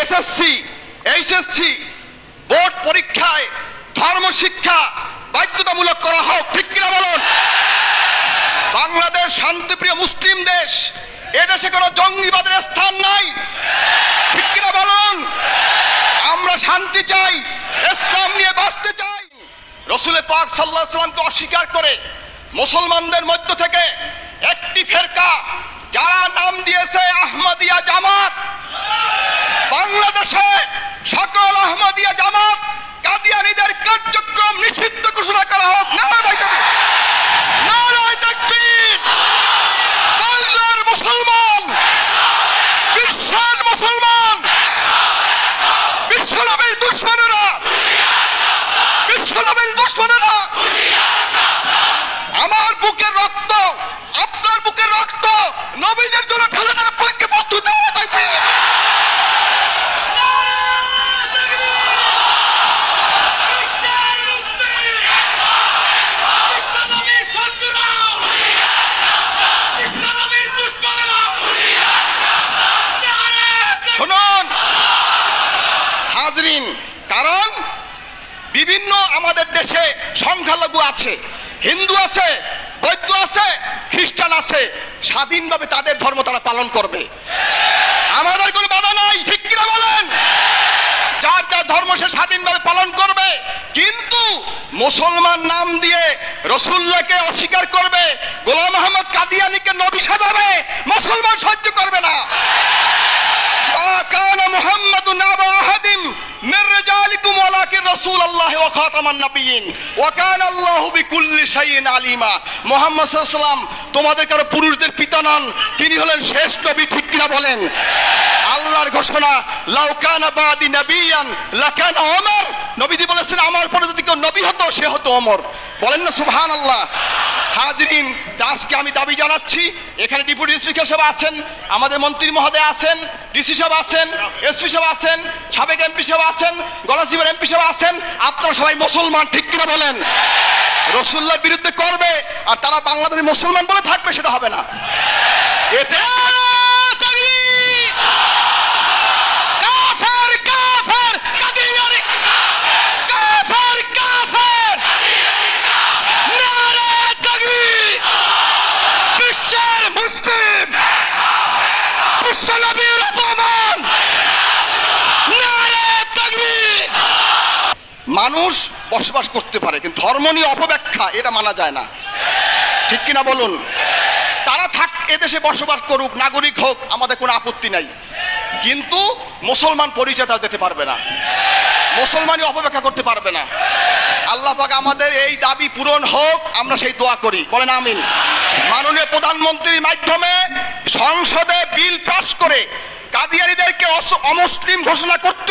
SSC, HSC board পরীক্ষায় ধর্ম শিক্ষা বাধ্যতামূলক করা হোক, ঠিক কিনা বলুন? বাংলাদেশ শান্তিপ্রিয় মুসলিম দেশ, এদেশে কোনো জঙ্গিবাদের স্থান নাই, ঠিক কিনা বলুন? আমরা শান্তি চাই, ইসলাম নিয়ে বাঁচতে চাই। রাসূল পাক সাল্লাল্লাহু আলাইহি ওয়াসাল্লামকে অস্বীকার করে মুসলমানদের মধ্য থেকে একটি ফেরকা, যারা নাম দিয়েছে আহমদিয়া জামাত, বাংলাদেশে সকল আহমদিয়া জামাত কাদিয়ানীদের কার্যক্রম নিষিদ্ধ ঘোষণা করা হোক। নারায়ে তাকবীর, নারায়ে তাকবীর। বাংলার মুসলমান, বিশ্বের মুসলমান, বিশ্বনবীর দুশমনেরা, বিশ্বনবীর দুশমনেরা, আমার বুকের রক্ত, আপনার বুকের রক্ত নবীদের জন্য ঢেলে দেওয়ার পক্ষে প্রস্তুত। নারায়ে তাকবীর। শুনুন হাজরিন, কারণ বিভিন্ন আমাদের দেশে সংখ্যালঘু আছে, হিন্দু আছে, বৌদ্ধ আছে, খ্রিস্টান আছে, স্বাধীনভাবে তাদের ধর্ম তারা পালন করবে, আমাদের কোনো বাধা নাই, ঠিক কিনা বলেন? যার যার ধর্ম সে স্বাধীনভাবে পালন করবে, কিন্তু মুসলমান নাম দিয়ে রাসূলুল্লাহকে অস্বীকার করবে, গোলাম আহমদ কাদিয়ানীকে নবী সাজাবে, মুসলমান সহ্য করবে না। কানা মুহাম্মাদুন আবা আহাদিম মির রিজালিকুম ওয়ালাকিন রাসূলুল্লাহ ওয়া খাতামান নাবিয়্যিন ওয়া কানা আল্লাহু বিকুল্লি শাইইন আলিমা। মুহাম্মদ সাল্লাল্লাহু আলাইহি ওয়াসাল্লাম তোমাদের কারো পুরুষদের পিতা নন, তিনি হলেন শেষ নবী, ঠিক কিনা বলেন? আল্লাহর ঘোষণা, লাউ কানা বাদি নাবিয়ান লাকানা ওমর, নবীজি বলেছেন আমার পরে যদি কেউ নবী হতো সে হতো ওমর। বলেন না সুবহানাল্লাহ। হাজরিন, আজকে আমি দাবি জানাচ্ছি, এখানে ডেপুটি স্পিকার সাহেব আছেন, আমাদের মন্ত্রী মহোদয় আছেন, ডিসি সাহেব আছেন, এসপি সাহেব আছেন, সাবেক এমপি সাহেব আছেন, গণশিবের এমপি সাহেব আছেন, আপনারা সবাই মুসলমান, ঠিক কিনা বলেন? রাসূলুল্লাহর বিরুদ্ধে করবে আর তারা বাংলাদেশের মুসলমান বলে থাকবে, সেটা হবে না। এতে কাফের কাফের কাদিয়ানী, কাফের কাফের, নারায়ে তাকবীর। বিশ্বের মুসলিম, বিশ্বনবীর অপমান, নারায়ে তাকবীর। মানুষ বসবাস করতে পারে, কিন্তু ধর্ম নিয়ে অপব্যাখ্যা এটা মানা যায় না, ঠিক কিনা বলুন? তারা থাক, এদেশে বসবাস করুক, নাগরিক হোক, আমাদের কোনো আপত্তি নাই, কিন্তু মুসলমান পরিচয় তারা দিতে পারবে না, মুসলমানই অপব্যাখ্যা করতে পারবে না। আল্লাহ পাক আমাদের এই দাবি পূরণ হোক, আমরা সেই দোয়া করি, বলেন আমিন। মাননীয় প্রধানমন্ত্রীর মাধ্যমে সংসদে বিল পাস করে কাদিয়ানীদেরকে অমুসলিম ঘোষণা করতে